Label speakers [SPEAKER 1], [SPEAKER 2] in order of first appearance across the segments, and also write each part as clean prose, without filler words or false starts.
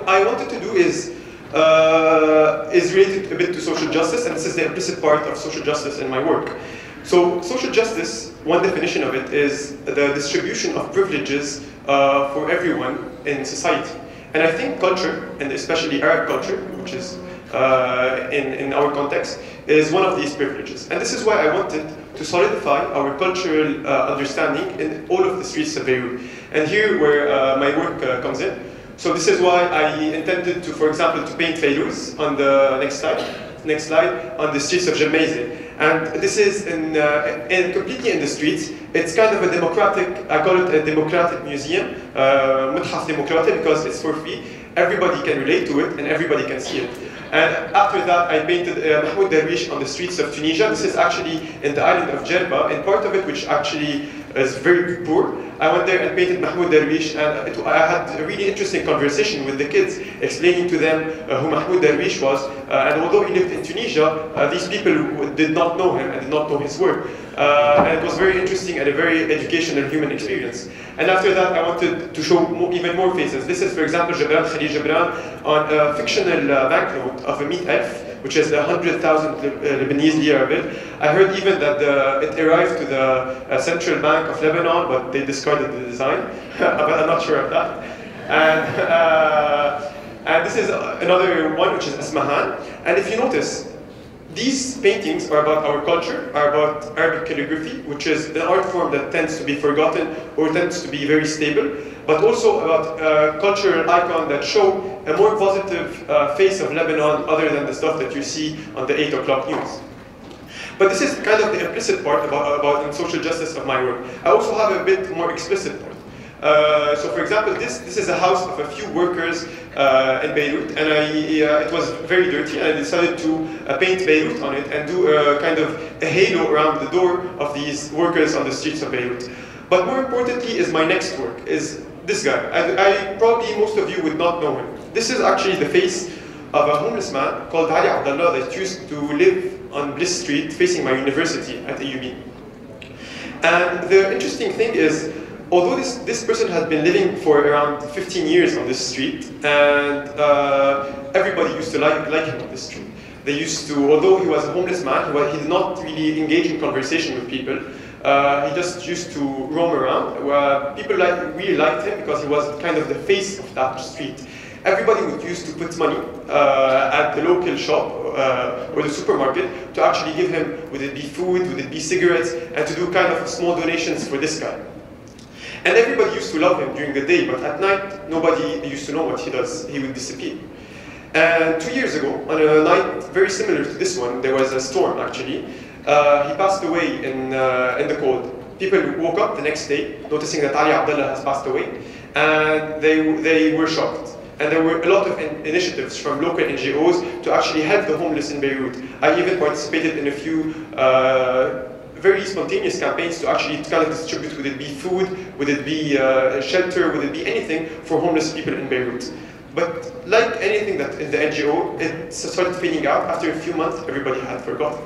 [SPEAKER 1] I wanted to do is related a bit to social justice, and this is the implicit part of social justice in my work. So social justice, one definition of it is the distribution of privileges for everyone in society. And I think culture, and especially Arab culture, which is in our context, is one of these privileges. And this is why I wanted to solidify our cultural understanding in all of the streets of Beirut. And here where my work comes in. So this is why I intended to, for example, to paint Fayrouz on the next slide, on the streets of Jamaiza. And this is completely in the streets. It's kind of a democratic, I call it a democratic museum, متحف démocratique, because it's for free. Everybody can relate to it and everybody can see it. And after that, I painted Mahmoud Darwish on the streets of Tunisia. This is actually in the island of Jerba, and part of it which actually is very poor. I went there and painted Mahmoud Darwish, and I had a really interesting conversation with the kids, explaining to them who Mahmoud Darwish was. And although he lived in Tunisia, these people did not know him and did not know his work. And it was very interesting and a very educational human experience. And after that, I wanted to show even more faces. This is, for example, Jabran Khalil Jabran on a fictional banknote of a 100,000, which is the 100,000 Lebanese lira bill. I heard even that it arrived to the Central Bank of Lebanon, but they discarded the design. But I'm not sure of that. And this is another one, which is Asmahan. And if you notice, these paintings are about our culture, are about Arabic calligraphy, which is an art form that tends to be forgotten or tends to be very stable, but also about cultural icons that show a more positive face of Lebanon other than the stuff that you see on the 8 o'clock news. But this is kind of the implicit part about social justice of my work. I also have a bit more explicit part. So for example, this is a house of a few workers in Beirut, and it was very dirty, and I decided to paint Beirut on it and do a kind of a halo around the door of these workers on the streets of Beirut. But more importantly is my next work, is this guy. I probably most of you would not know him. This is actually the face of a homeless man called Ali Abdallah that used to live on Bliss Street facing my university at AUB. And the interesting thing is, although this person had been living for around 15 years on this street, and everybody used to like him on this street. They used to, although he was a homeless man, he did not really engage in conversation with people. He just used to roam around. People really liked him because he was kind of the face of that street. Everybody would used to put money at the local shop or the supermarket to actually give him, would it be food, would it be cigarettes, and to do kind of small donations for this guy. And everybody used to love him during the day, but at night, nobody used to know what he does. He would disappear. And 2 years ago, on a night very similar to this one, there was a storm actually. He passed away in the cold. People woke up the next day, noticing that Ali Abdallah has passed away, and they were shocked. And there were a lot of initiatives from local NGOs to actually help the homeless in Beirut. I even participated in a few very spontaneous campaigns to actually kind of distribute, would it be food, would it be shelter, would it be anything for homeless people in Beirut. But like anything that in the NGO, it started fading out. After a few months, everybody had forgotten.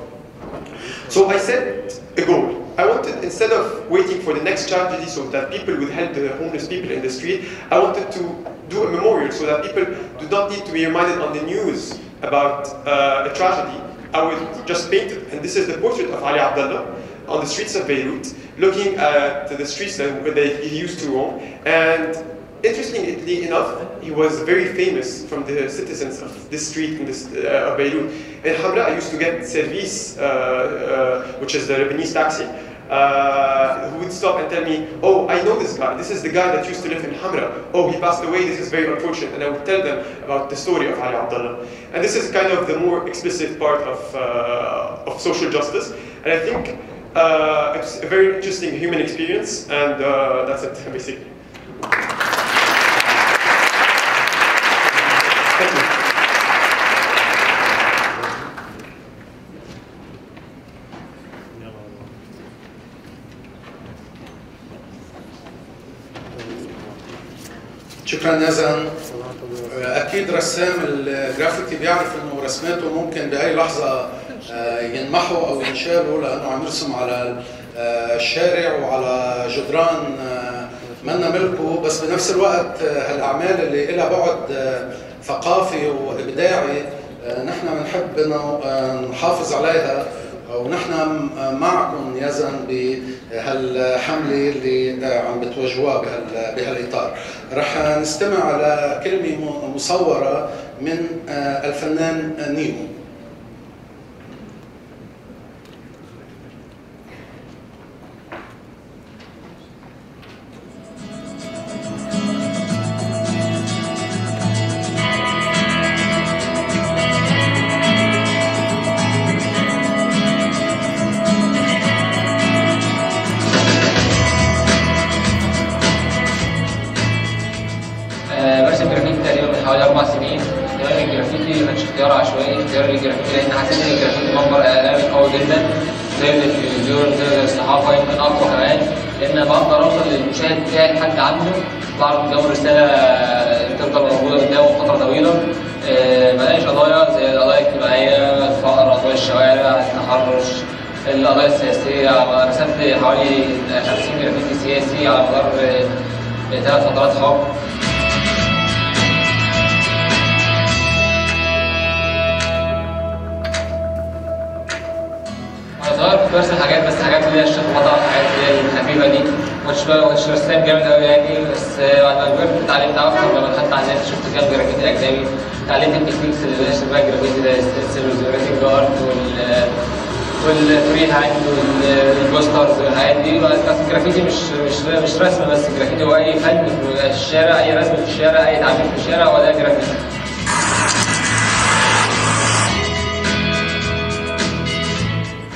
[SPEAKER 1] So I set a goal. I wanted, instead of waiting for the next tragedy so that people would help the homeless people in the street, I wanted to do a memorial so that people do not need to be reminded on the news about a tragedy. I would just paint it. And this is the portrait of Ali Abdallah on the streets of Beirut, looking at the streets that he used to roam. And interestingly enough, he was very famous from the citizens of this street of Beirut. In Hamra, I used to get service, which is the Lebanese taxi, who would stop and tell me, oh, I know this guy. This is the guy that used to live in Hamra. Oh, he passed away. This is very unfortunate. And I would tell them about the story of Ali Abdallah. And this is kind of the more explicit part of social justice. And I think it's a very interesting human experience. And that's it, basically. Thank you.
[SPEAKER 2] شكرا نزن. اكيد رسام الجرافيتي بيعرف انه رسماته ممكن باي لحظه ينمحوا او ينشالوا، لانه عم يرسم على الشارع وعلى جدران منا ملكه، بس بنفس الوقت هالاعمال اللي لها بعد ثقافي وابداعي نحن بنحب انه نحافظ عليها، ونحن معكم يزن بهالحملة اللي عم بتوجهوها بهالاطار. رح نستمع على كلمة مصورة من الفنان نيمو.
[SPEAKER 3] برسم جرافيتي تقريبا من حوالي 4 سنين. اهتمامي بالجرافيتي ما كانش اختيار عشوائي، اختياري للجرافيتي لان حسيت ان الجرافيتي منبر اعلامي قوي جدا زي التلفزيون زي الصحافه، يمكن اقوى كمان، لان بقدر اوصل للمشاهد بتاعي لحد عنده، بعرف قدامه رساله تفضل موجوده قدامه فتره طويله. بلاقيش قضايا زي القضايا الاجتماعيه، الفقر، قضايا الشوارع، التحرش، القضايا السياسيه. رسمت حوالي 50 جرافيتي سياسي على مدار 3 فترات حكم. صغير كنت برسم حاجات، بس حاجات اللي هي الشخبطه، الحاجات اللي هي الخفيفه دي، ما كنتش رسام جامد قوي يعني. بس بعد ما كبرت اتعلمت اكتر لما دخلت على النت، شفت كام جرافيتي اجنبي، اتعلمت التكنيكس اللي بنشر بيها الجرافيتي زي الستنسل والجرافيك ارت والفري هاند والبوسترز والحاجات دي. الجرافيتي مش رسم بس، الجرافيتي هو اي فن في الشارع، اي رسم في الشارع، اي تعبير في الشارع، هو ده جرافيتي.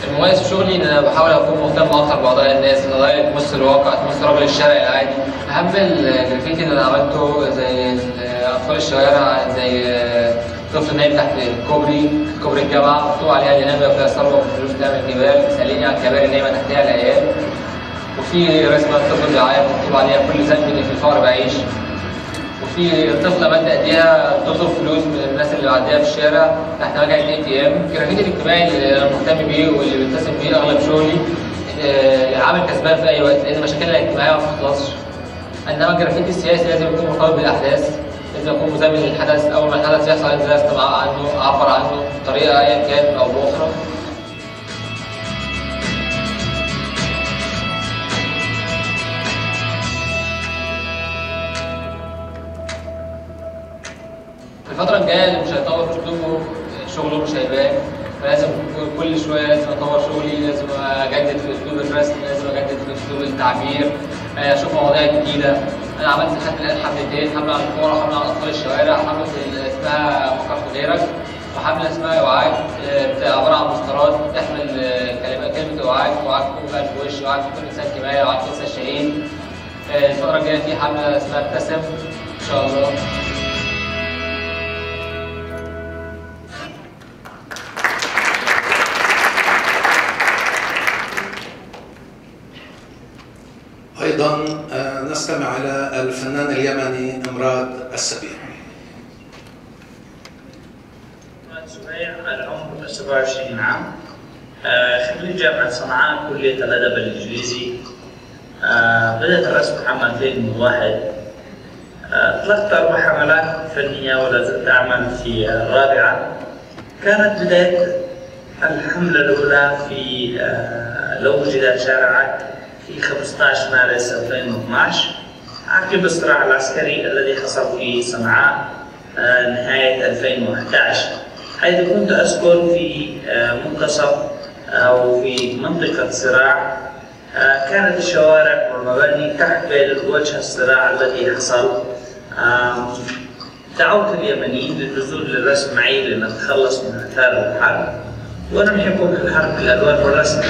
[SPEAKER 3] المميز في شغلي ان انا بحاول اكون مهتم اكتر بقضايا الناس، القضايا اللي تمس الواقع، تمس رجل الشارع العادي. اهم الجرافيتي اللي انا عملته زي اطفال الشوارع، زي طفل نايم تحت كوبري الجامعه، مكتوب عليها اللي نام فيها ثروه فلوس تعمل جبال، ساليني على الكباري النايمه تحتها العيال. وفي رسمه طفل بيعيط مكتوب عليها كل ذنب اللي في الفقر بعيش. وفي طفله مد ايديها تطلب فلوس من الناس اللي معديه في الشارع تحت مجال ATM. الجرافيتي الاجتماعي اللي انا مهتم بيه واللي بلتزم بيه اغلب شغلي عامل كسبان في اي وقت، لان مشاكلنا الاجتماعيه ما بتخلصش. انما الجرافيتي السياسي لازم يكون مرتبط بالاحداث، لازم يكون مزامن للحدث. اول ما الحدث يحصل انت لازم اعبر عنه بطريقه ايا كان او باخرى. الفترة الجاية اللي مش هيطور في اسلوبه شغله مش هيبان، فلازم كل شوية لازم اطور شغلي، لازم اجدد في اسلوب الرسم، لازم اجدد في اسلوب التعبير، اشوف مواضيع جديدة. انا عملت لحد الان حملتين، حملة عن الكورة وحملة عن اطفال الشوارع. حملة اسمها فكر في غيرك، وحملة اسمها اوعاك، عبارة عن بوسترات تحمل كلمة اوعاك، اوعاك تكون في 1000 وش، اوعاك تكون انسان كيميائي، اوعاك تنسى الشهيد. الفترة الجاية في حملة اسمها ابتسم ان شاء الله.
[SPEAKER 2] أيضا نستمع إلى الفنان اليمني مراد السبيع.
[SPEAKER 4] العمر 27 عام، خريج جامعة صنعاء كلية الأدب الإنجليزي. بدأت الرسم عام 2001. أطلقت 4 حملات فنية ولا زلت أعمل في الرابعة. كانت بداية الحملة الأولى في لو وجد شارعك في 15 مارس 2012 عقب الصراع العسكري الذي حصل في صنعاء نهاية 2011، حيث كنت أسكن في منتصف أو في منطقة صراع. كانت الشوارع والمباني تحمل وجه الصراع الذي حصل. دعوت اليمنيين للنزول للرسم معي لنتخلص من آثار الحرب، ونمحكم في الحرب بالألوان والرسم.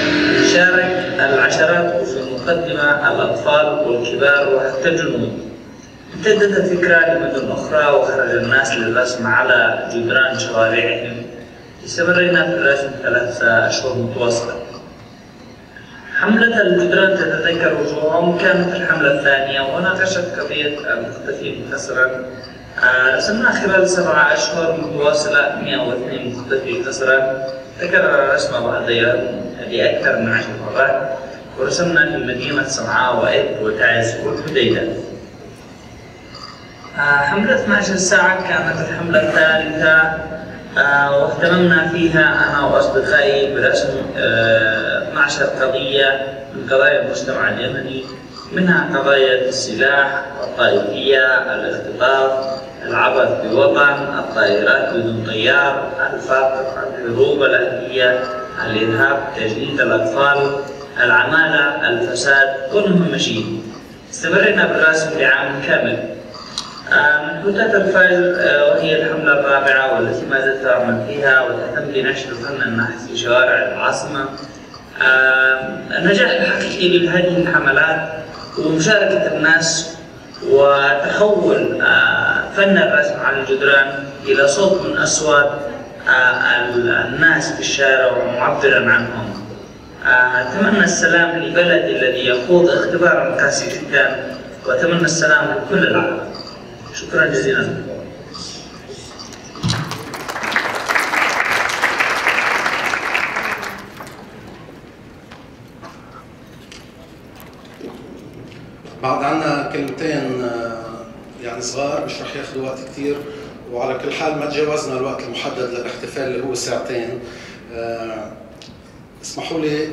[SPEAKER 4] شارك العشرات وفي المقدمة الأطفال والكبار وحتى الجنود. امتدت الفكرة لمدن أخرى وخرج الناس للرسم على جدران شوارعهم. استمرينا في الرسم 3 أشهر متواصلة. حملة الجدران تتذكر وجوههم كانت الحملة الثانية، وناقشت قضية المختفي قسرا. رسمنا خلال 7 أشهر متواصلة 102 مختفي قسرا. تكرر الرسم بعض لأكثر من 10 مرات، ورسمنا في مدينة صنعاء وإذ وتعز والحديدة. حملة 12 ساعة كانت الحملة الثالثة، واهتممنا فيها أنا وأصدقائي برسم 12 قضية من قضايا المجتمع اليمني، منها قضايا السلاح، الطائفية، الاختطاف، العبث بوطن، الطائرات بدون طيار، الفقر، الحروب الأهلية، الإرهاب، تجنيد الأطفال، العمالة، الفساد، كلهم ماشيين. استمرنا بالرسم لعام كامل. منحوتات الفيل وهي الحملة الرابعة والتي ما زلت أعمل فيها وتهتم بنشر فن النحت في شوارع العاصمة. النجاح الحقيقي لهذه الحملات ومشاركة الناس وتحول فن الرسم على الجدران إلى صوت من أصوات الناس في الشارع ومعبرا عنهم. أتمنى السلام لبلدي الذي يخوض اختبارا قاسي جدا، وأتمنى السلام لكل العالم. شكرا جزيلا.
[SPEAKER 2] بعد عنا كلمتين يعني صغار مش رح ياخذوا وقت كثير، وعلى كل حال ما تجاوزنا الوقت المحدد للاحتفال اللي هو ساعتين. اسمحوا لي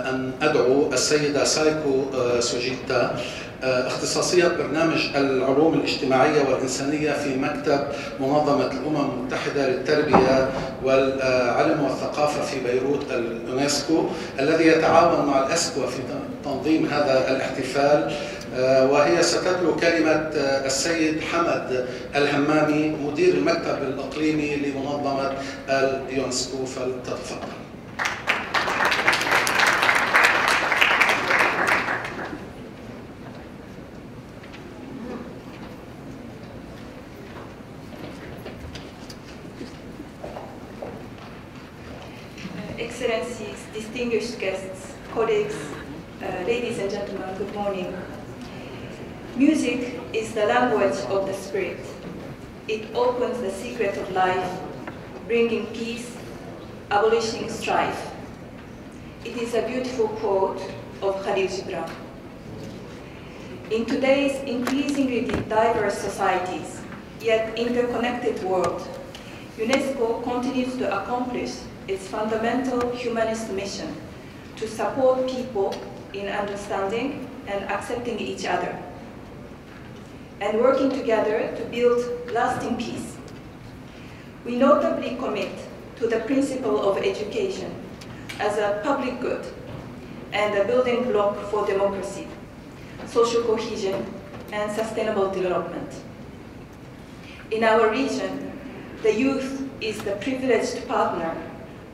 [SPEAKER 2] أن أدعو السيدة سايكو سوجيتا، اختصاصية برنامج العلوم الاجتماعية والإنسانية في مكتب منظمة الأمم المتحدة للتربية والعلم والثقافة في بيروت اليونسكو، الذي يتعاون مع الإسكوا في تنظيم هذا الاحتفال، وهي ستتلو كلمة السيد حمد الهمامي مدير المكتب الإقليمي لمنظمة اليونسكو، فلتتفضل.
[SPEAKER 5] Excellencies, distinguished guests, colleagues, ladies and gentlemen, good morning. Music is the language of the spirit. It opens the secret of life, bringing peace, abolishing strife. It is a beautiful quote of Khalil Gibran. In today's increasingly diverse societies, yet interconnected world, UNESCO continues to accomplish its fundamental humanist mission to support people in understanding and accepting each other, and working together to build lasting peace. We notably commit to the principle of education as a public good and a building block for democracy, social cohesion, and sustainable development. In our region, the youth is the privileged partner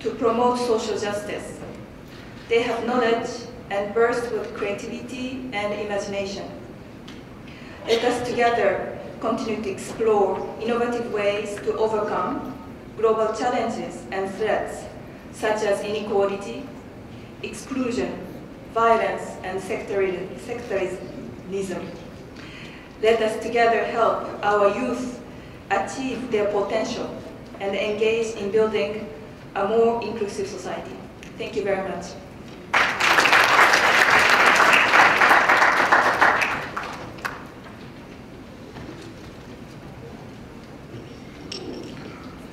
[SPEAKER 5] to promote social justice. They have knowledge and burst with creativity and imagination. Let us together continue to explore innovative ways to overcome global challenges and threats such as inequality, exclusion, violence, and sectarianism. Let us together help our youth achieve their potential and engage in building a more inclusive society. Thank you very much.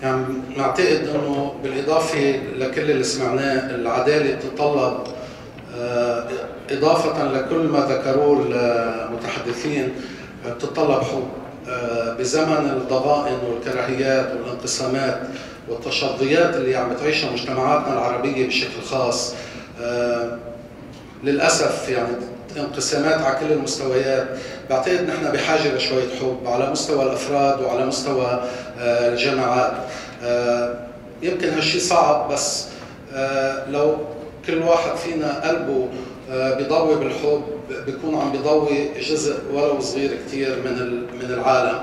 [SPEAKER 2] يعني نعتقد انه بالاضافه لكل اللي سمعناه، العداله تتطلب اضافه لكل ما ذكروه المتحدثين، تتطلب حب. بزمن الضغائن والكراهيات والانقسامات والتشظيات اللي عم بتعيشها مجتمعاتنا العربيه بشكل خاص، للاسف يعني انقسامات على كل المستويات. بعتقد نحن بحاجه لشويه حب على مستوى الافراد وعلى مستوى الجماعات. يمكن هالشيء صعب، بس لو كل واحد فينا قلبه بيضوي بالحب بيكون عم بيضوي جزء ولو صغير كثير من العالم.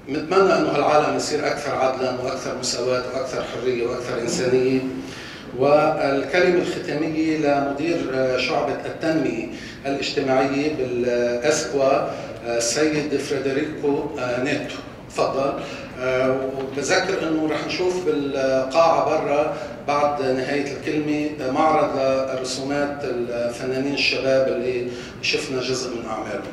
[SPEAKER 2] نتمنى انه هالعالم يصير اكثر عدلا واكثر مساواه واكثر حريه واكثر انسانيه. والكلمه الختاميه لمدير شعبه التنميه الاجتماعيه بالاسكوا السيد فريدريكو نيتو. تفضل. وبذكر انه رح نشوف بالقاعه برا بعد نهايه الكلمه معرض رسومات الفنانين الشباب اللي شفنا جزء من اعمالهم.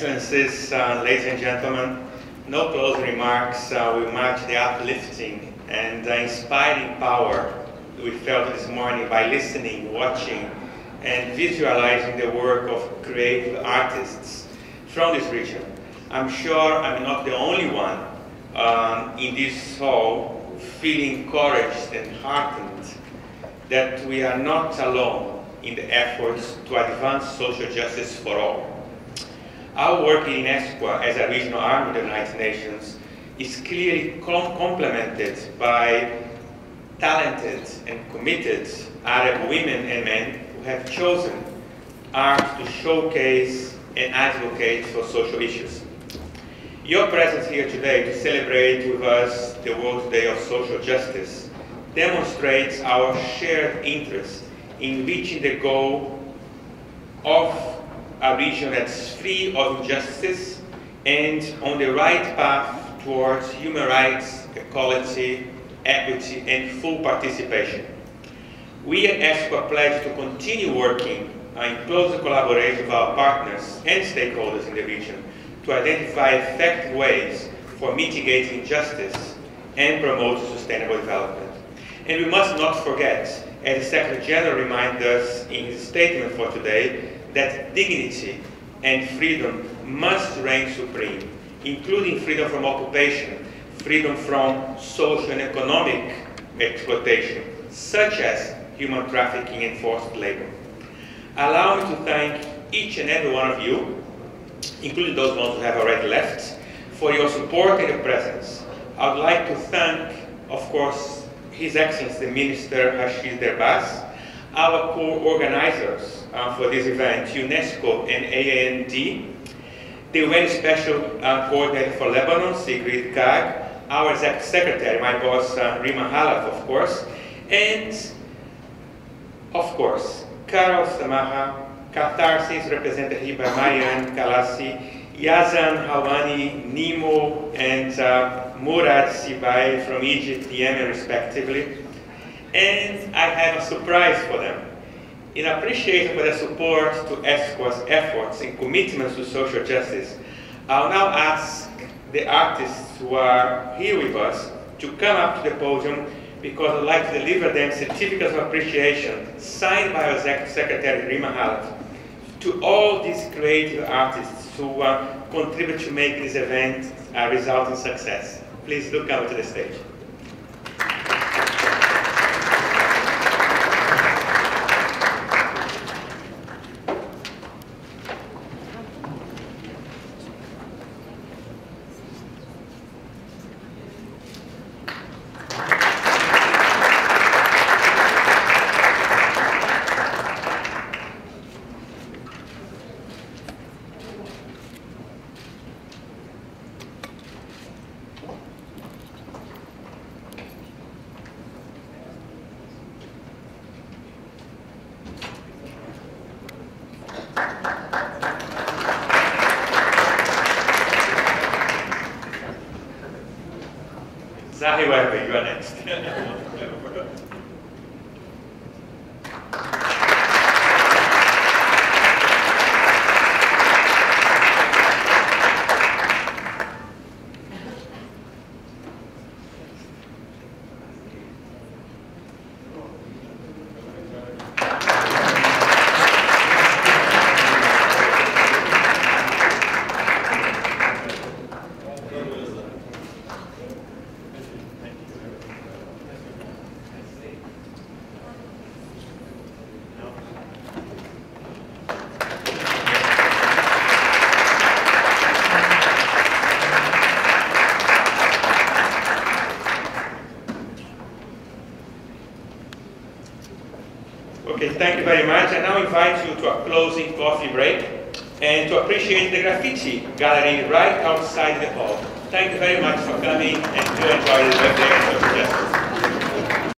[SPEAKER 6] Excellencies, ladies and gentlemen, no closing remarks will match the uplifting and inspiring power we felt this morning by listening, watching, and visualizing the work of creative artists from this region. I'm sure I'm not the only one in this hall feeling encouraged and heartened that we are not alone in the efforts to advance social justice for all. Our work in ESCWA as a regional arm of the United Nations is clearly complemented by talented and committed Arab women and men who have chosen art to showcase and advocate for social issues. Your presence here today to celebrate with us the World Day of Social Justice demonstrates our shared interest in reaching the goal of a region that's free of injustice and on the right path towards human rights, equality, equity, and full participation. We at ESCWA pledge to continue working in close collaboration with our partners and stakeholders in the region to identify effective ways for mitigating injustice and promoting sustainable development. And we must not forget, as the Secretary General reminded us in his statement for today, that dignity and freedom must reign supreme, including freedom from occupation, freedom from social and economic exploitation, such as human trafficking and forced labor. Allow me to thank each and every one of you, including those ones who have already left, for your support and your presence. I would like to thank, of course, His Excellency the Minister Rashid Derbaz, our co-organizers for this event, UNESCO and AAND, the UN Special Coordinator for Lebanon, Sigrid Kaag, our Executive Secretary, my boss, Rima Halaf, of course, and, of course, Carol Samaha, Catharsis, represented here by Marianne Kalassi, Yazan Hawani, Nemo, and Murad Sibai from Egypt, Yemen, respectively. And I have a surprise for them. In appreciation for their support to ESCWA's efforts and commitments to social justice, I'll now ask the artists who are here with us to come up to the podium because I'd like to deliver them certificates of appreciation signed by our Executive Secretary, Rima Halaf, to all these creative artists who contribute to make this event a resulting success. Please look up to the stage. Zahi Wahbi, you are next. Okay, thank you very much. I now invite you to a closing coffee break and to appreciate the graffiti gallery right outside the hall. Thank you very much for coming and to enjoy the birthday of Social Justice.